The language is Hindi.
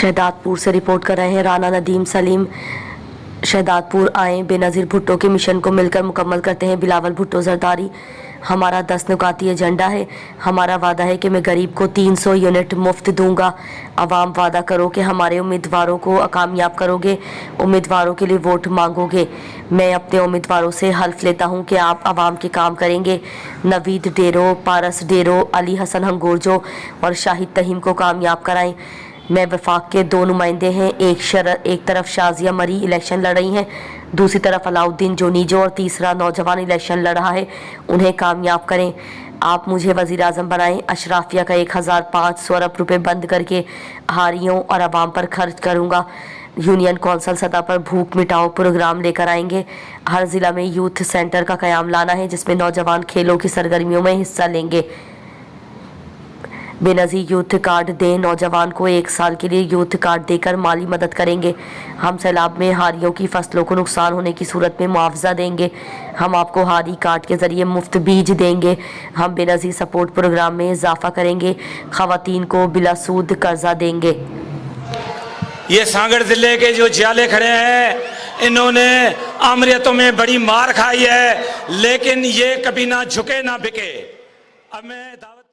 शहदादपुर से रिपोर्ट कर रहे हैं राना नदीम सलीम। शहदादपुर आए, बेनज़ीर भुट्टो के मिशन को मिलकर मुकम्मल करते हैं बिलावल भुट्टो जरदारी। हमारा 10 नुकाती एजेंडा है। हमारा वादा है कि मैं गरीब को 300 यूनिट मुफ्त दूंगा। अवाम वादा करो कि हमारे उम्मीदवारों को कामयाब करोगे, उम्मीदवारों के लिए वोट मांगोगे। मैं अपने उम्मीदवारों से हल्फ लेता हूं कि आप अवाम के काम करेंगे। नवीद डेरो, पारस डेरो, अली हसन हंगोरजो और शाहिद तहीम को कामयाब कराएं। मैं वफाक के 2 नुमाइंदे हैं। एक तरफ शाजिया मरी इलेक्शन लड़ रही हैं, दूसरी तरफ अलाउद्दीन जोनीजो और तीसरा नौजवान इलेक्शन लड़ रहा है। उन्हें कामयाब करें। आप मुझे वज़ीर आज़म बनाएं। अशराफिया का 1500 अरब रुपये बंद करके हारियों और अवाम पर खर्च करूँगा। यूनियन कौंसल सतह पर भूख मिटाओ प्रोग्राम लेकर आएंगे। हर ज़िला में यूथ सेंटर का क़याम लाना है जिसमें नौजवान खेलों की सरगर्मियों में हिस्सा लेंगे। बेनज़ीर यूथ कार्ड दें। नौजवान को 1 साल के लिए यूथ कार्ड देकर माली मदद करेंगे। हम सैलाब में हारियों की फसलों को नुकसान होने की सूरत में मुआवजा देंगे। हम आपको हारी कार्ड के ज़रिए मुफ्त बीज देंगे। हम बेनज़ीर सपोर्ट प्रोग्राम में इजाफा करेंगे। ख़वातीन को बिलासूद कर्जा देंगे। ये सांगड़ जिले के जो जियाले खड़े हैं, इन्होंने आमरियतों में बड़ी मार खाई है, लेकिन ये कभी ना झुके ना बिके। अब मैं दावत